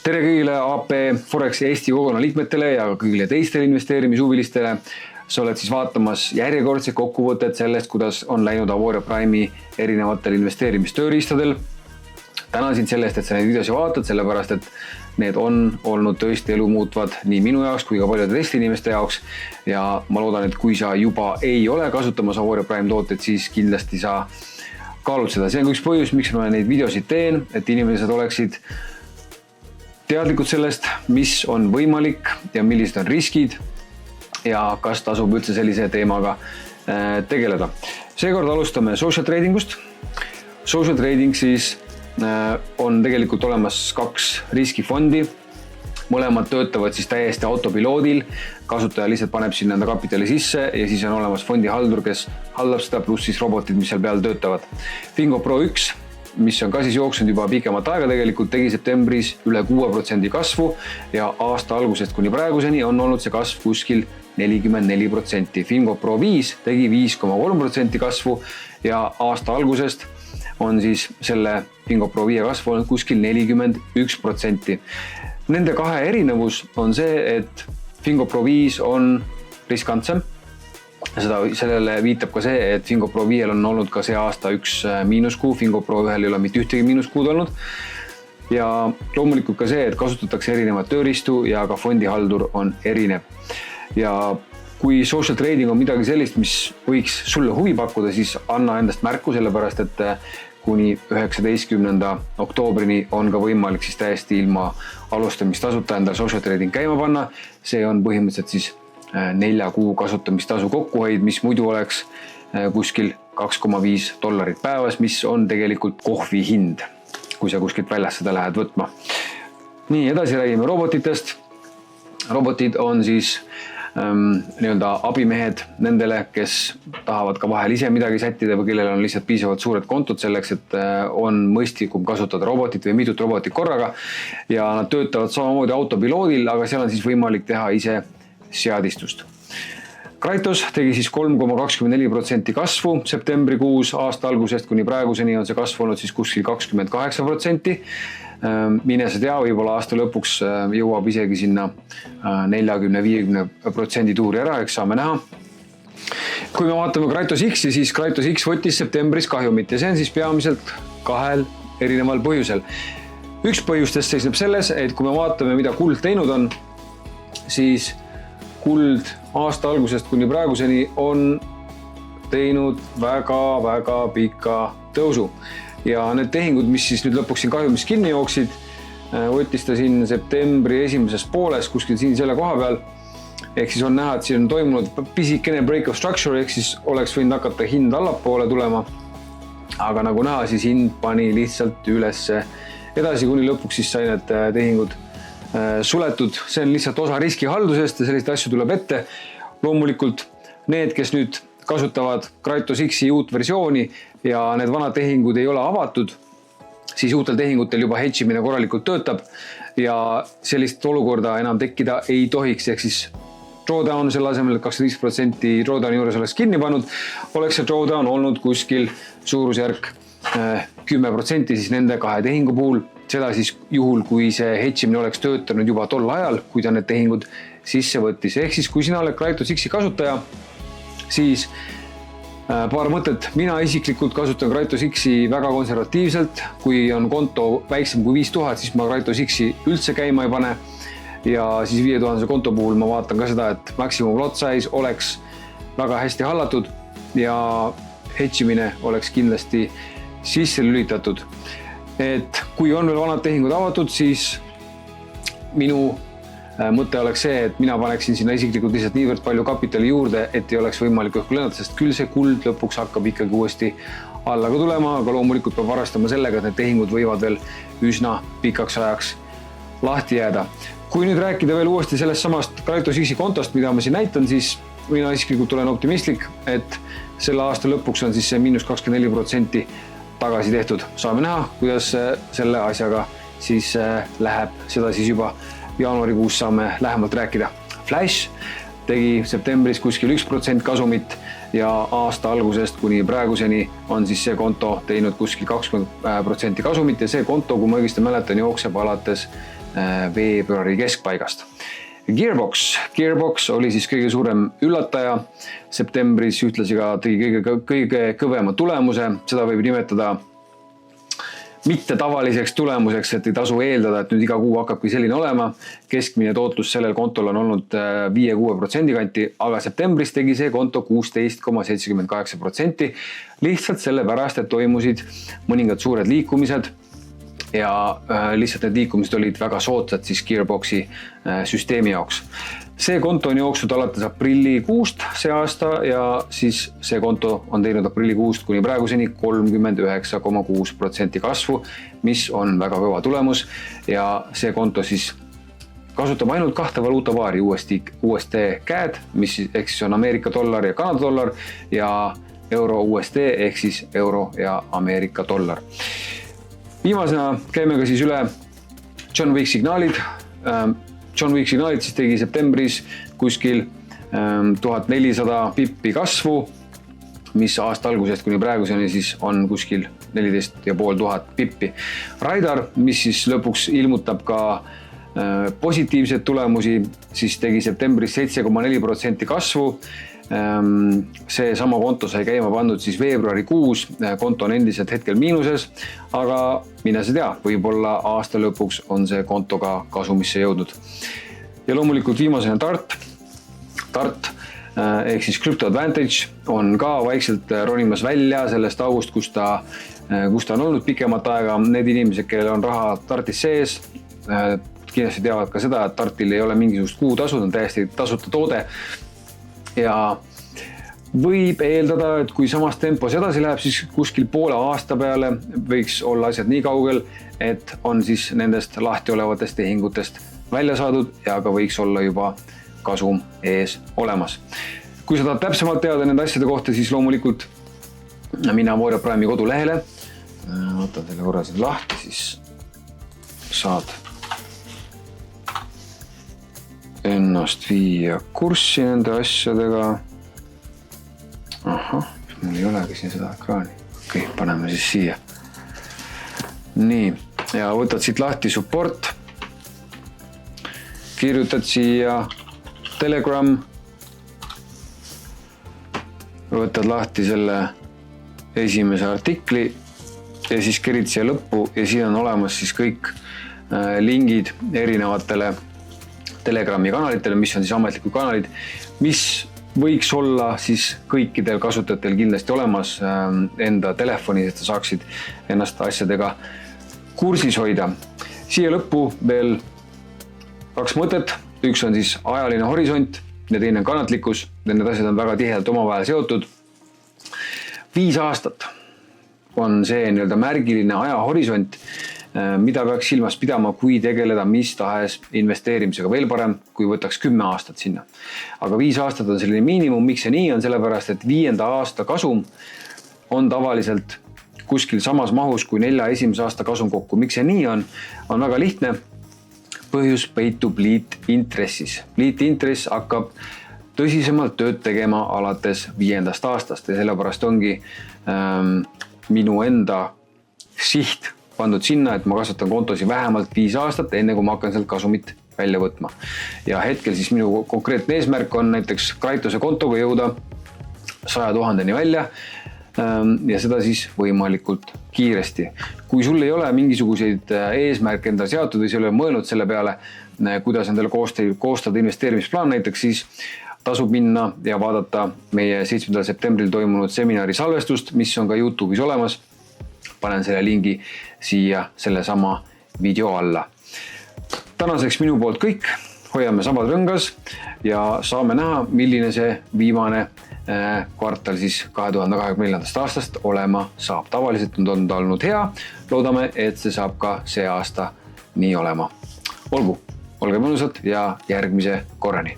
Tere kõigile AP Forex Eesti kogukonna liikmetele ja kõigile teistele investeerimishuvilistele. Sa oled siis vaatamas järjekordse kokkuvõtet sellest, kuidas on läinud Avoria Prime'i erinevatel investeerimistööriistadel. Tänasin sellest, et sa neid videosi vaatad, sellepärast et need on olnud tõesti elu muutvad nii minu jaoks kui ka paljude teiste inimeste jaoks. Ja ma loodan, et kui sa juba ei ole kasutamas Avoria Prime tooteid, siis kindlasti sa kaalud seda. See on üks põhjus, miks ma neid videosid teen, et inimesed oleksid teadlikud sellest, mis on võimalik ja millised on riskid ja kas tasub üldse sellise teemaga tegeleda. Seekord alustame social tradingust. Social trading siis on tegelikult olemas 2 riskifondi. Mõlemad töötavad siis täiesti autopiloodil. Kasutaja lihtsalt paneb sinna enda kapitali sisse ja siis on olemas fondihaldur, kes haldab seda, pluss siis robotid, mis seal peal töötavad. Fingo Pro 1, mis on ka siis jooksnud juba pikemat aega tegelikult, tegi septembris üle 6% kasvu ja aasta algusest kuni praeguseni on olnud see kasv kuskil 44%. Fingo Pro 5 tegi 5,3% kasvu ja aasta algusest on siis selle Fingo Pro 5 kasvu olnud kuskil 41%. Nende 2 erinevus on see, et Fingo Pro 5 on riskantsem. Sellele viitab ka see, et Fingo Pro 5 on olnud ka see aasta üks miinuskuu, Fingo Pro 1 ei ole mitte ühtegi miinuskuud olnud. Ja loomulikult ka see, et kasutatakse erinevat tööriistu ja ka fondihaldur on erinev. Ja kui social trading on midagi sellist, mis võiks sulle huvi pakkuda, siis anna endast märku, sellepärast et kuni 19. oktoobrini on ka võimalik siis täiesti ilma alustamistasuta endal social trading käima panna. See on põhimõtteliselt siis 4 kuu kasutamistasu kokkuhoid, mis muidu oleks kuskil $2,5 päevas, mis on tegelikult kohvi hind, kui sa kuskilt väljas seda lähed võtma. Nii, edasi räägime robotitest. Robotid on siis nii-öelda abimehed nendele, kes tahavad ka vahel ise midagi sättida või kellel on lihtsalt piisavalt suured kontod selleks, et on mõistlikum kasutada robotit või mitut robotit korraga. Ja nad töötavad samamoodi autopiloodil, aga seal on siis võimalik teha ise seadistust. Kraitos tegi siis 3,24% kasvu septembrikuus, aasta algusest kuni praeguseni on see kasv olnud siis kuskil 28%. Mine sa tea, võib-olla aasta lõpuks jõuab isegi sinna 40-50% tuuri ära, eks saame näha. Kui me vaatame Kraitos X-i, siis Kraitos X võttis septembris kahjumit ja see on siis peamiselt 2 erineval põhjusel. Üks põhjustest seisneb selles, et kui me vaatame, mida kuld teinud on, siis kuld aasta algusest kuni praeguseni on teinud väga pika tõusu. Ja need tehingud, mis siis nüüd lõpuks siin kahjumis kinni jooksid, võttis ta siin septembri esimeses pooles kuskil siin selle koha peal. Ehk siis on näha, et siin on toimunud pisikene break of structure, ehk siis oleks võinud hakata hind allapoole tulema. Aga nagu näha, siis hind pani lihtsalt ülesse edasi, kuni lõpuks siis sai need tehingud suletud. See on lihtsalt osa riskihaldusest ja selliseid asju tuleb ette. Loomulikult need, kes nüüd kasutavad Kraitos X-i uut versiooni ja need vanad tehingud ei ole avatud, siis uutel tehingutel juba hedžimine korralikult töötab ja sellist olukorda enam tekkida ei tohiks. Ehk siis drawdown selle asemel, et 25% drawdowni juures oleks kinni pannud, oleks see drawdown olnud kuskil suurusjärk 10% siis nende 2 tehingu puhul. Seda siis juhul, kui see hedžimine oleks töötanud juba tol ajal, kui ta need tehingud sisse võttis. Ehk siis, kui sina oled Kraitos X-i kasutaja, siis paar mõtet. Mina isiklikult kasutan Kraitos X-i väga konservatiivselt. Kui on konto väiksem kui 5000, siis ma Kraitos X-i üldse käima ei pane. Ja siis 5000 konto puhul ma vaatan ka seda, et maksimum lot size oleks väga hästi hallatud ja hedžimine oleks kindlasti sisse lülitatud. Et kui on veel vanad tehingud avatud, siis minu mõte oleks see, et mina paneksin sinna isiklikult lihtsalt niivõrd palju kapitali juurde, et ei oleks võimalik õhku lennata, sest küll see kuld lõpuks hakkab ikkagi uuesti alla ka tulema, aga loomulikult peab arvestama sellega, et need tehingud võivad veel üsna pikaks ajaks lahti jääda. Kui nüüd rääkida veel uuesti sellest samast Kraitos X-i kontost, mida ma siin näitan, siis mina isiklikult olen optimistlik, et selle aasta lõpuks on siis see -24% tagasi tehtud. Saame näha, kuidas selle asjaga siis läheb, seda siis juba jaanuarikuus saame lähemalt rääkida. Flash tegi septembris kuskil 1% kasumit ja aasta algusest kuni praeguseni on siis see konto teinud kuskil 20% kasumit ja see konto, kui ma õigesti mäletan, jookseb alates veebruari keskpaigast. Gearbox oli siis kõige suurem üllataja. Septembris ühtlasi ka tõi kõige kõvema tulemuse. Seda võib nimetada mitte tavaliseks tulemuseks, et ei tasu eeldada, et nüüd iga kuu hakkabki selline olema. Keskmine tootlus sellel kontol on olnud 5-6% kanti, aga septembris tegi see konto 16,78%. Lihtsalt sellepärast, et toimusid mõningad suured liikumised ja lihtsalt need liikumised olid väga soodsad siis Gearboxi süsteemi jaoks. See konto on jooksnud alates aprillikuust see aasta ja siis see konto on teinud aprillikuust kuni praeguseni 39,6% kasvu, mis on väga kõva tulemus ja see konto siis kasutab ainult 2 valuutapaari USD CAD, mis ehk siis on Ameerika dollar ja Kanada dollar ja euro USD ehk siis euro ja Ameerika dollar. Viimasena käime ka siis üle John Wick signaalid. John Wick signaalid siis tegi septembris kuskil 1400 pippi kasvu, mis aasta algusest kuni praeguseni siis on kuskil 14,500 pippi. Radar, mis siis lõpuks ilmutab ka positiivseid tulemusi, siis tegi septembris 7,4% kasvu. See sama konto sai käima pandud siis veebruarikuus, konto on endiselt hetkel miinuses, aga mine sa tea, võib-olla aasta lõpuks on see konto ka kasumisse jõudnud. Ja loomulikult viimasena Tart ehk siis Crypto Advantage on ka vaikselt ronimas välja sellest august, kus ta on olnud pikemat aega. Need inimesed, kellel on raha Tartis sees, kindlasti teavad ka seda, et Tartil ei ole mingisugust kuutasu, on täiesti tasuta toode. Ja võib eeldada, et kui samas tempos edasi läheb, siis kuskil poole aasta peale võiks olla asjad nii kaugel, et on siis nendest lahti olevatest tehingutest välja saadud ja ka võiks olla juba kasum ees olemas. Kui sa tahad täpsemalt teada nende asjade kohta, siis loomulikult minna Avoria Prime'i kodulehele. Võtan teile korra siin lahti, siis saad ennast viia kurssi nende asjadega. Ahah, mul ei olegi siin seda ekraani. Okei, paneme siis siia. Nii, ja võtad siit lahti support. Kirjutad siia Telegram. Võtad lahti selle esimese artikli ja siis kerid siia lõppu ja siin on olemas siis kõik lingid erinevatele Telegrami kanalitele, mis on siis ametlikud kanalid, mis võiks olla siis kõikidel kasutajatel kindlasti olemas enda telefonis, et sa saaksid ennast asjadega kursis hoida. Siia lõppu veel 2 mõtet. Üks on siis ajaline horisont ja teine on kannatlikkus. Need asjad on väga tihedalt omavahel seotud. 5 aastat on see märgiline ajahorisont, mida peaks silmas pidama, kui tegeleda mis tahes investeerimisega. Veel parem, kui võtaks 10 aastat sinna. Aga 5 aastat on selline miinimum. Miks see nii on? Sellepärast, et 5. aasta kasum on tavaliselt kuskil samas mahus kui 4 esimese aasta kasum kokku. Miks see nii on? On väga lihtne. Põhjus peitub liitintressis. Liitintress hakkab tõsisemalt tööd tegema alates 5. aastast ja sellepärast ongi minu enda siht pandud sinna, et ma kasvatan kontosi vähemalt 5 aastat, enne kui ma hakkan sealt kasumit välja võtma. Ja hetkel siis minu konkreetne eesmärk on näiteks Kraitose kontoga jõuda 100 000 välja ja seda siis võimalikult kiiresti. Kui sul ei ole mingisuguseid eesmärke enda seatud või sa ei ole mõelnud selle peale, kuidas endale koostada investeerimisplaan näiteks, siis tasub minna ja vaadata meie 7. septembril toimunud seminari salvestust, mis on ka YouTube'is olemas. Panen selle lingi siia selle sama video alla. Tänaseks minu poolt kõik. Hoiame sabad rõngas ja saame näha, milline see viimane kvartal siis 2024. aastast olema saab. Tavaliselt on ta olnud hea. Loodame, et see saab ka see aasta nii olema. Olgu, olge mõnusad ja järgmise korrani.